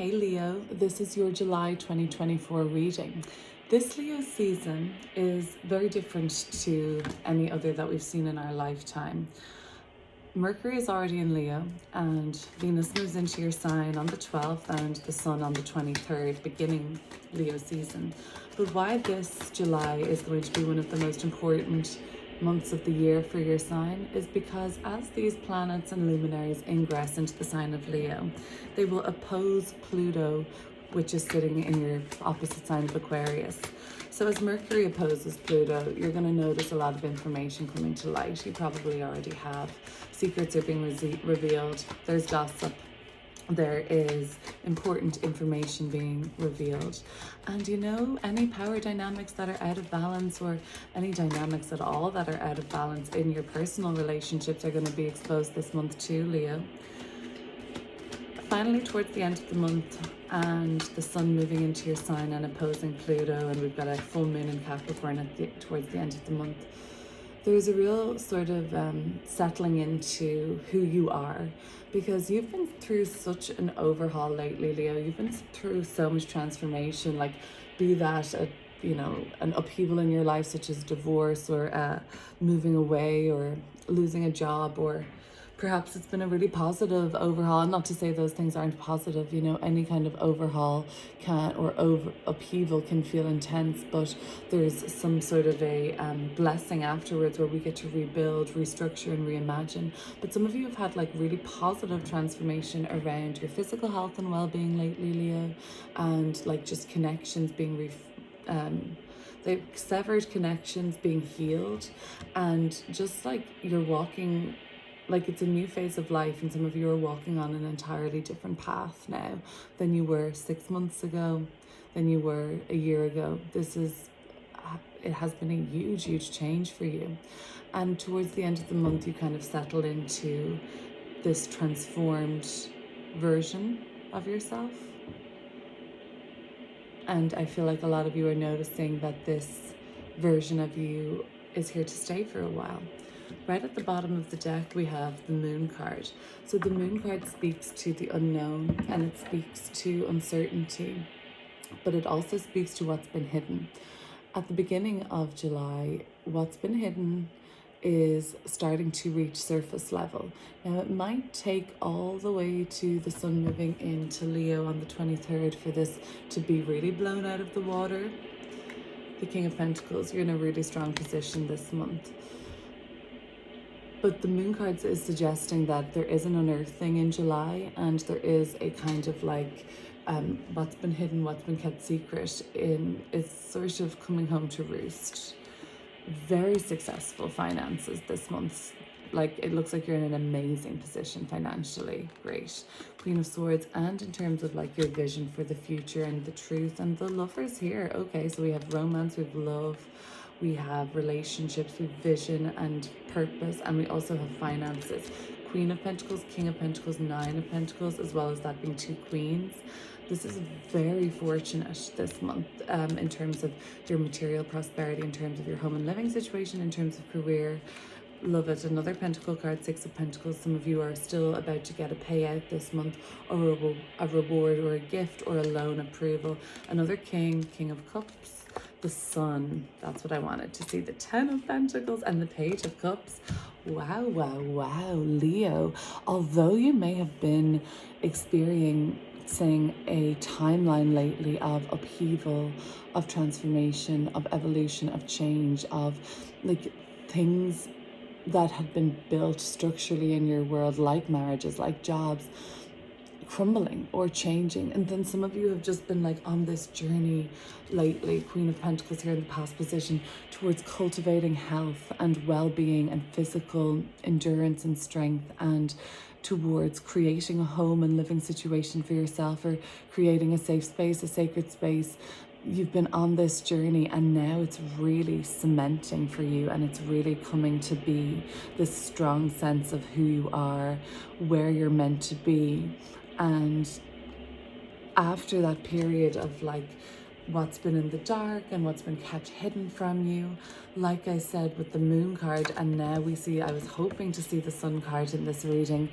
Hey Leo, this is your July 2024 reading. This Leo season is very different to any other that we've seen in our lifetime. Mercury is already in Leo and Venus moves into your sign on the 12th and the Sun on the 23rd, beginning Leo season. But why this July is going to be one of the most important months of the year for your sign is because as these planets and luminaries ingress into the sign of Leo, they will oppose Pluto, which is sitting in your opposite sign of Aquarius. So as Mercury opposes Pluto, you're going to notice a lot of information coming to light. You probably already have. Secrets are being revealed. There's gossip. There is important information being revealed. And you know, any power dynamics that are out of balance, or any dynamics at all that are out of balance in your personal relationships, are going to be exposed this month too, Leo. Finally, towards the end of the month, and the Sun moving into your sign and opposing Pluto, and we've got a full moon in Capricorn towards the end of the month, there's a real sort of settling into who you are, because you've been through such an overhaul lately, Leo. You've been through so much transformation, like be that an upheaval in your life, such as divorce, or moving away, or losing a job, or perhaps it's been a really positive overhaul. Not to say those things aren't positive, any kind of overhaul upheaval can feel intense, but there's some sort of a blessing afterwards where we get to rebuild, restructure, and reimagine. But some of you have had like really positive transformation around your physical health and well-being lately, Leo, and like just connections being the severed connections being healed, and just like you're walking, like it's a new phase of life, and some of you are walking on an entirely different path now than you were 6 months ago, than you were a year ago. It has been a huge change for you. And towards the end of the month, you kind of settle into this transformed version of yourself. And I feel like a lot of you are noticing that this version of you is here to stay for a while. Right at the bottom of the deck, we have the Moon card. So the Moon card speaks to the unknown, and it speaks to uncertainty, but it also speaks to what's been hidden. At the beginning of July, what's been hidden is starting to reach surface level. Now, it might take all the way to the Sun moving into Leo on the 23rd for this to be really blown out of the water. The King of Pentacles, you're in a really strong position this month. But the Moon cards is suggesting that there is an unearthing in July, and there is a kind of like what's been hidden, what's been kept secret is sort of coming home to roost. Very successful finances this month. Like, it looks like you're in an amazing position financially. Great. Queen of Swords, and in terms of like your vision for the future and the truth, and the Lovers here. Okay, so we have romance, we have love, we have relationships, we have vision and purpose, and we also have finances. Queen of Pentacles, King of Pentacles, Nine of Pentacles, as well as that being two queens. This is very fortunate this month in terms of your material prosperity, in terms of your home and living situation, in terms of career. Love it. Another Pentacle card, Six of Pentacles. Some of you are still about to get a payout this month, or a reward, or a gift, or a loan approval. Another King, King of Cups, the Sun. That's what I wanted to see. The Ten of Pentacles and the Page of Cups. Wow, Leo. Although you may have been experiencing a timeline lately of upheaval, of transformation, of evolution, of change, of like things that had been built structurally in your world, like marriages, like jobs, crumbling or changing. And then some of you have just been like on this journey lately, Queen of Pentacles here in the past position, towards cultivating health and well-being and physical endurance and strength, and towards creating a home and living situation for yourself, or creating a safe space, a sacred space. You've been on this journey, and now it's really cementing for you, and it's really coming to be this strong sense of who you are, where you're meant to be. And after that period of like what's been in the dark and what's been kept hidden from you, like I said with the Moon card, and now we see, I was hoping to see the Sun card in this reading,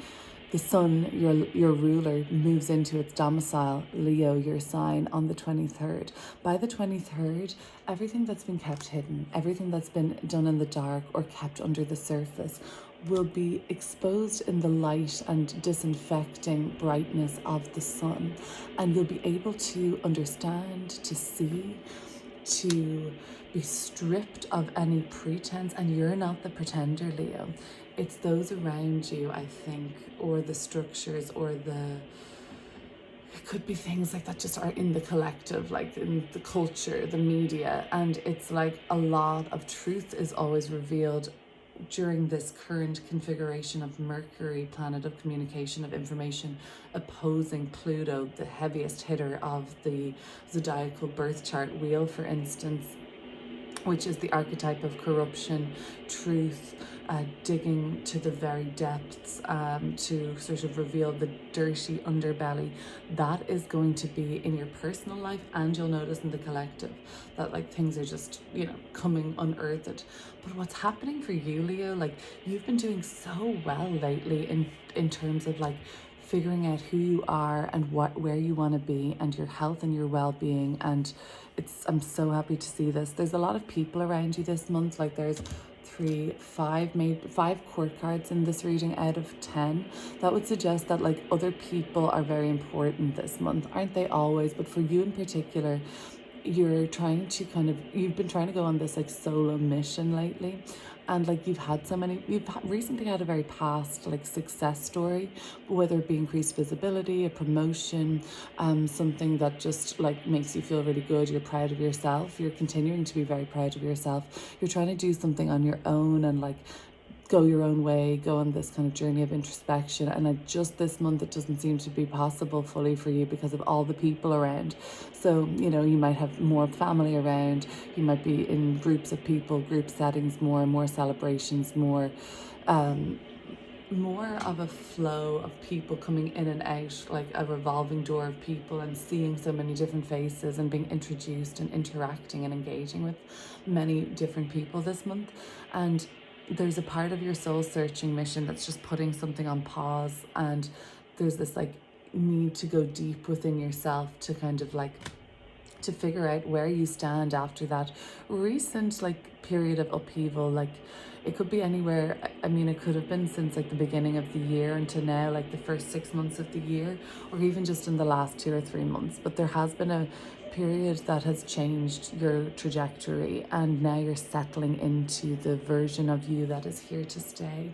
The sun, your ruler, moves into its domicile, Leo, your sign, on the 23rd. By the 23rd, everything that's been kept hidden, everything that's been done in the dark or kept under the surface will be exposed in the light and disinfecting brightness of the sun. And you'll be able to understand, to see, to be stripped of any pretense. And you're not the pretender, Leo. It's those around you, I think, or the structures, or it could be things like that just are in the collective, like in the culture, the media. And it's like a lot of truth is always revealed during this current configuration of Mercury, planet of communication, of information, opposing Pluto, the heaviest hitter of the zodiacal birth chart wheel, for instance, which is the archetype of corruption, truth, digging to the very depths, to sort of reveal the dirty underbelly. That is going to be in your personal life, and you'll notice in the collective that like things are just, coming unearthed. But what's happening for you, Leo, like you've been doing so well lately in terms of like figuring out who you are and where you want to be, and your health and your well-being. And I'm so happy to see this. There's a lot of people around you this month. Like there's five court cards in this reading out of 10. That would suggest that like other people are very important this month. Aren't they always? But for you in particular, you've been trying to go on this like solo mission lately, and like you've recently had a very past like success story, whether it be increased visibility, a promotion, something that just like makes you feel really good. You're proud of yourself. You're continuing to be very proud of yourself. You're trying to do something on your own and like go your own way, go on this kind of journey of introspection. And just this month, it doesn't seem to be possible fully for you because of all the people around. So, you might have more family around, you might be in groups of people, group settings, more celebrations, more of a flow of people coming in and out, like a revolving door of people, and seeing so many different faces and being introduced and interacting and engaging with many different people this month. And there's a part of your soul searching mission that's just putting something on pause, and there's this like need to go deep within yourself to kind of like to figure out where you stand after that recent like period of upheaval. Like it could be anywhere. I mean, it could have been since like the beginning of the year until now, like the first 6 months of the year, or even just in the last 2 or 3 months. But there has been a period that has changed your trajectory, and now you're settling into the version of you that is here to stay.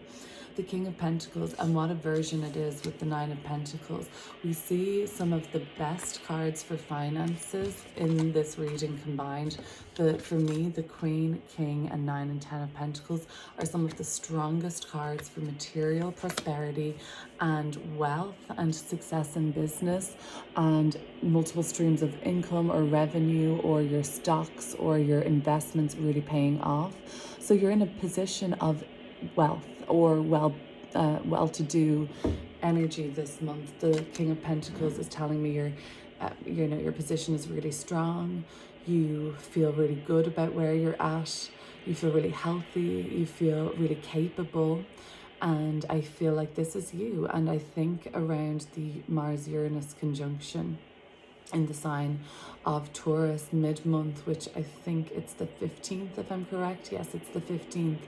The King of Pentacles, and what a version it is with the Nine of Pentacles. We see some of the best cards for finances in this reading combined. For me, the Queen, King, and 9 and 10 of Pentacles are some of the strongest cards for material prosperity and wealth and success in business and multiple streams of income or revenue, or your stocks or your investments really paying off. So you're in a position of wealth or well-to-do energy this month. The King of Pentacles is telling me your position is really strong. You feel really good about where you're at. You feel really healthy. You feel really capable. And I feel like this is you. And I think around the Mars-Uranus conjunction in the sign of Taurus mid-month, which I think it's the 15th, if I'm correct. Yes, it's the 15th.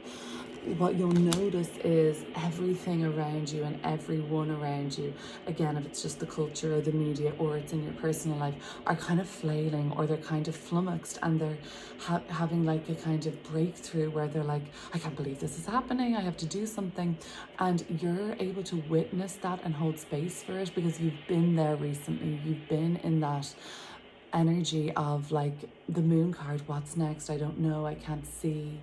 What you'll notice is everything around you and everyone around you, again, if it's just the culture or the media or it's in your personal life, are kind of flailing, or they're kind of flummoxed, and they're having like a kind of breakthrough where they're like, I can't believe this is happening, I have to do something. And you're able to witness that and hold space for it because you've been there recently. You've been in that energy of like the Moon card, what's next, I don't know, I can't see,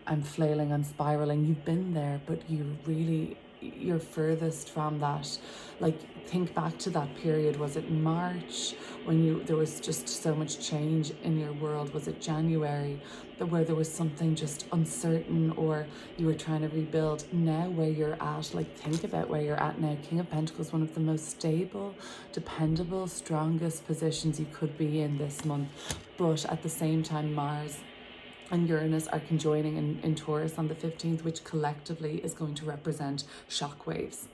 I'm flailing, I'm spiraling. You've been there, but you're furthest from that. Like think back to that period. Was it March when there was just so much change in your world? Was it January where there was something just uncertain, or you were trying to rebuild? Now where you're at, like think about where you're at now. King of Pentacles, one of the most stable, dependable, strongest positions you could be in this month. But at the same time, Mars and Uranus are conjoining in Taurus on the 15th, which collectively is going to represent shockwaves.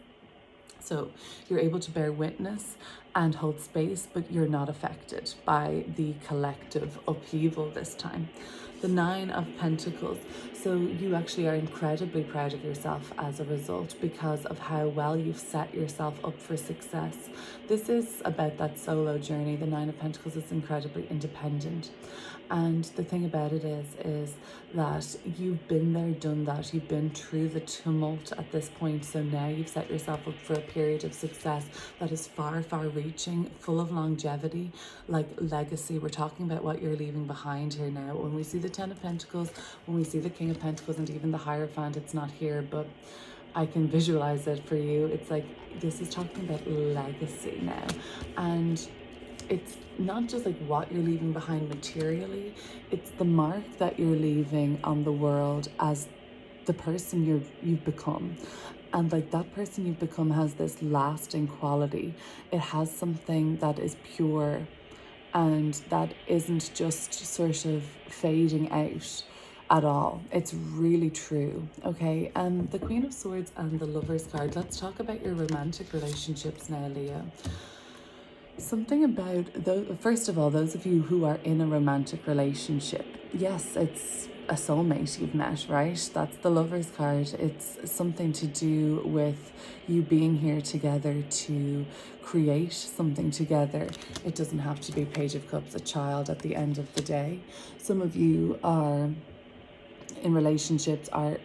So you're able to bear witness and hold space, but you're not affected by the collective upheaval this time. The Nine of Pentacles. So you actually are incredibly proud of yourself as a result because of how well you've set yourself up for success. This is about that solo journey. The Nine of Pentacles is incredibly independent. And the thing about it is that you've been there, done that. You've been through the tumult at this point. So now you've set yourself up for a period of success that is far, far reaching, full of longevity, like legacy. We're talking about what you're leaving behind here now. When we see the Ten of Pentacles, when we see the King of Pentacles, and even the Hierophant, it's not here, but I can visualize it for you. It's like, this is talking about legacy now. And it's not just like what you're leaving behind materially, it's the mark that you're leaving on the world as the person you've become. And like that person you've become has this lasting quality. It has something that is pure and that isn't just sort of fading out at all. It's really true. Okay, and the Queen of Swords and the Lovers card. Let's talk about your romantic relationships now, Leo. Something about first of all, those of you who are in a romantic relationship, yes, it's a soulmate you've met, right? That's the Lovers card. It's something to do with you being here together to create something together. It doesn't have to be Page of Cups, a child at the end of the day. Some of you are in relationships, are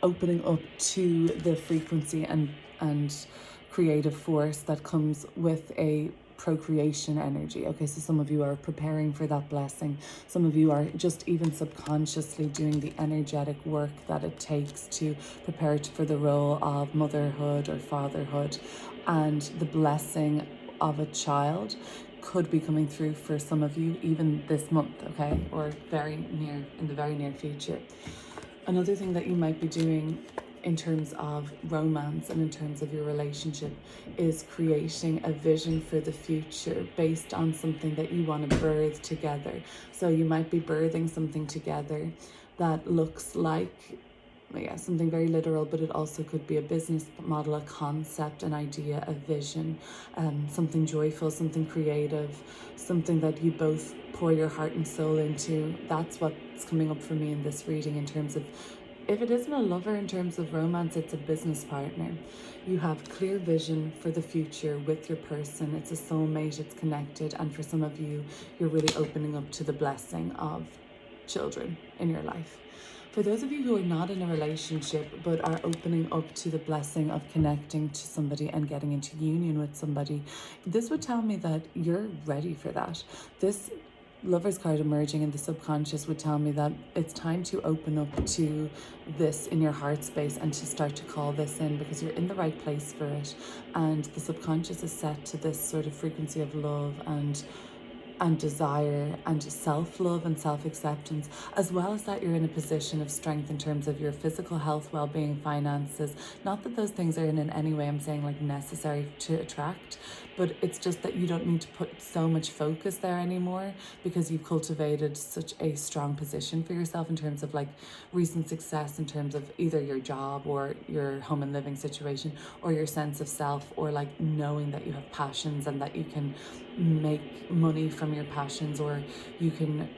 opening up to the frequency and creative force that comes with a procreation energy. Okay, so some of you are preparing for that blessing. Some of you are just even subconsciously doing the energetic work that it takes to prepare for the role of motherhood or fatherhood. And the blessing of a child could be coming through for some of you even this month, okay, or in the very near future. Another thing that you might be doing in terms of romance and in terms of your relationship is creating a vision for the future based on something that you want to birth together. So you might be birthing something together that looks like, yeah, something very literal, but it also could be a business model, a concept, an idea, a vision, something joyful, something creative, something that you both pour your heart and soul into. That's what's coming up for me in this reading in terms of, if it isn't a lover in terms of romance, it's a business partner. You have clear vision for the future with your person. It's a soulmate, it's connected. And for some of you, you're really opening up to the blessing of children in your life. For those of you who are not in a relationship but are opening up to the blessing of connecting to somebody and getting into union with somebody, this would tell me that you're ready for that. This Lover's card emerging in the subconscious would tell me that it's time to open up to this in your heart space and to start to call this in, because you're in the right place for it. And the subconscious is set to this sort of frequency of love and desire and self-love and self-acceptance, as well as that you're in a position of strength in terms of your physical health, well-being, finances. Not that those things are in any way, I'm saying, like, necessary to attract, but it's just that you don't need to put so much focus there anymore because you've cultivated such a strong position for yourself in terms of like recent success, in terms of either your job or your home and living situation or your sense of self, or like knowing that you have passions and that you can make money from your passions, or you can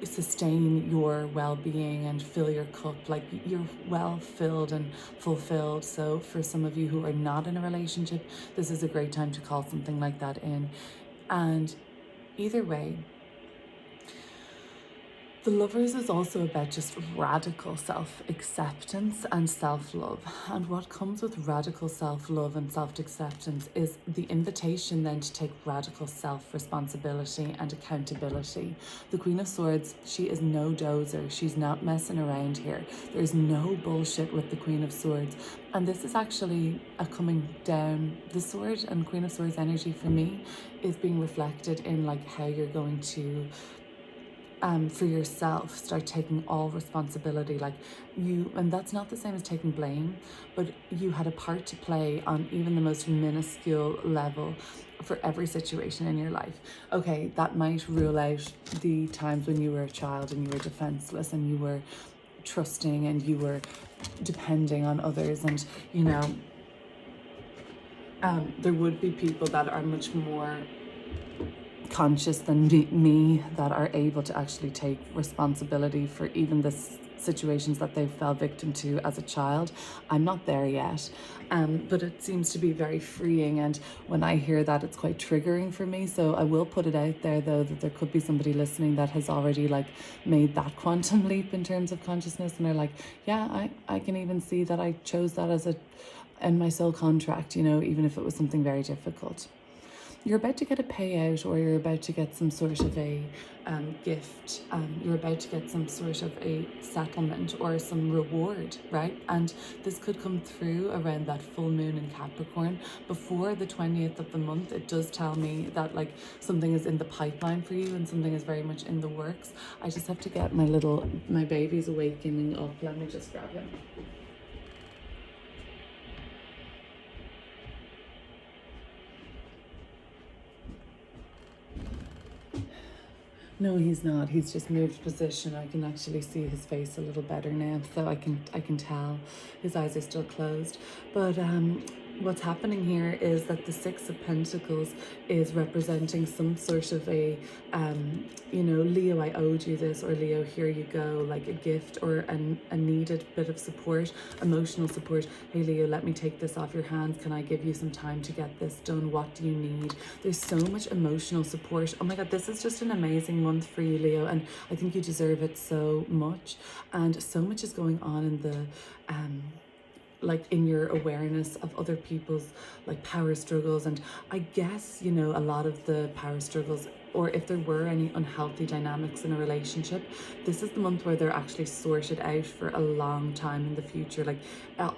sustain your well-being and fill your cup, like you're well filled and fulfilled. So for some of you who are not in a relationship, this is a great time to call something like that in. And either way, the Lovers is also about just radical self-acceptance and self-love. And what comes with radical self-love and self-acceptance is the invitation then to take radical self-responsibility and accountability. The Queen of Swords, she is no dozer. She's not messing around here. There's no bullshit with the Queen of Swords. And this is actually a coming down. The Sword and Queen of Swords energy for me is being reflected in like how you're going to for yourself start taking all responsibility, like you, and that's not the same as taking blame, but you had a part to play on even the most minuscule level for every situation in your life. Okay, that might rule out the times when you were a child and you were defenseless and you were trusting and you were depending on others, and you know, There would be people that are much more conscious than me that are able to actually take responsibility for even the situations that they fell victim to as a child. I'm not there yet, but it seems to be very freeing, and when I hear that, it's quite triggering for me. So I will put it out there, though, that there could be somebody listening that has already like made that quantum leap in terms of consciousness, and they're like, yeah, I can even see that I chose that as in my soul contract, you know, even if it was something very difficult. You're about to get a payout, or you're about to get some sort of a gift. You're about to get some sort of a settlement or some reward, right? And this could come through around that full moon in Capricorn. Before the 20th of the month, it does tell me that like something is in the pipeline for you and something is very much in the works. I just have to get my baby's awakening up. Let me just grab him. No, he's not. He's just moved position. I can actually see his face a little better now, so I can tell his eyes are still closed. But what's happening here is that the Six of Pentacles is representing some sort of a you know, Leo, I owed you this, or Leo, here you go, like a gift or a needed bit of support, emotional support. Hey Leo, let me take this off your hands. Can I give you some time to get this done? What do you need? There's so much emotional support. Oh my God, this is just an amazing month for you, Leo, and I think you deserve it so much. And so much is going on in the like in your awareness of other people's like power struggles. And I guess, you know, a lot of the power struggles, or if there were any unhealthy dynamics in a relationship, this is the month where they're actually sorted out for a long time in the future. Like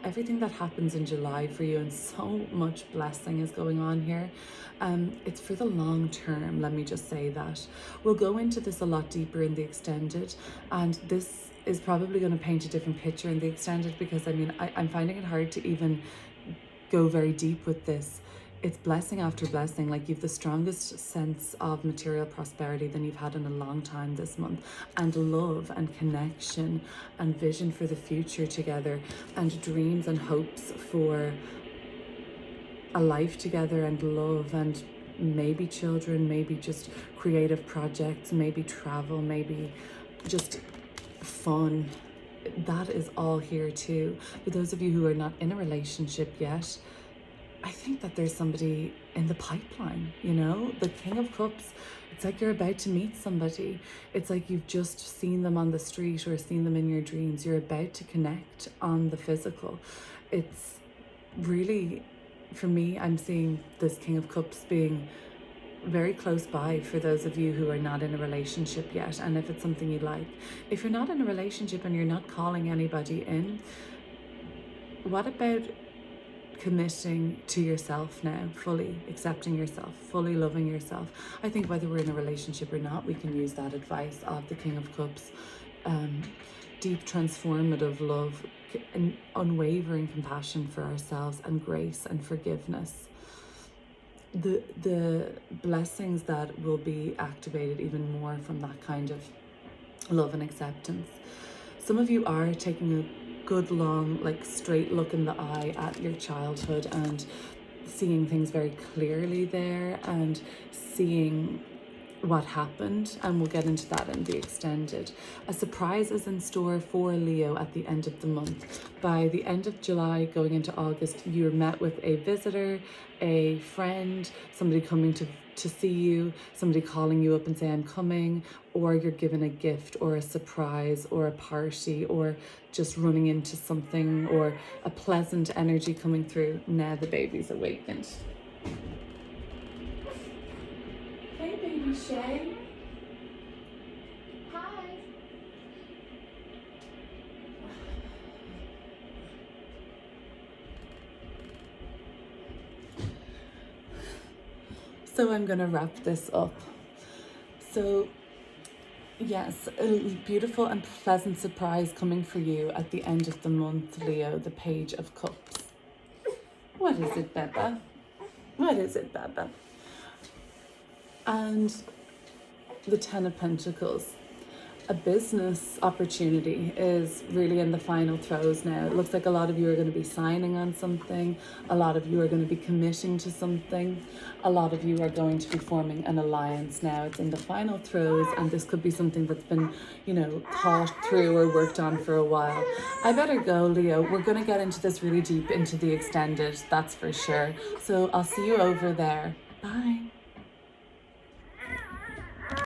everything that happens in July for you, and so much blessing is going on here. It's for the long term, let me just say that. We'll go into this a lot deeper in the extended, and this is probably going to paint a different picture in the extended, because I mean, I'm finding it hard to even go very deep with this. It's blessing after blessing. Like, you've the strongest sense of material prosperity than you've had in a long time this month, and love and connection and vision for the future together, and dreams and hopes for a life together, and love, and maybe children, maybe just creative projects, maybe travel, maybe just fun. That is all here too. For those of you who are not in a relationship yet, I think that there's somebody in the pipeline, you know? The King of Cups, it's like you're about to meet somebody. It's like you've just seen them on the street or seen them in your dreams. You're about to connect on the physical. It's really, for me, I'm seeing this King of Cups being very close by for those of you who are not in a relationship yet, and if it's something you like. If you're not in a relationship and you're not calling anybody in, what about committing to yourself now, fully accepting yourself, fully loving yourself? I think whether we're in a relationship or not, we can use that advice of the King of Cups. Deep transformative love, and unwavering compassion for ourselves, and grace and forgiveness. The blessings that will be activated even more from that kind of love and acceptance. Some of you are taking a good long, like, straight look in the eye at your childhood and seeing things very clearly there, and seeing what happened, and we'll get into that in the extended. A surprise is in store for Leo at the end of the month. By the end of July, going into August, you're met with a visitor, a friend, somebody coming to see you, somebody calling you up and say, I'm coming, or you're given a gift or a surprise or a party, or just running into something, or a pleasant energy coming through. Now the baby's awakened. Hey, baby Shay. Hi. So I'm going to wrap this up. So yes, a beautiful and pleasant surprise coming for you at the end of the month, Leo, the Page of Cups. What is it, Beba? What is it, Beba? And the Ten of Pentacles. a business opportunity is really in the final throes now. It looks like a lot of you are going to be signing on something, a lot of you are going to be committing to something, a lot of you are going to be forming an alliance now. It's in the final throes, and this could be something that's been, thought through or worked on for a while. I better go, Leo. We're going to get into this really deep into the extended, that's for sure. So I'll see you over there. Bye.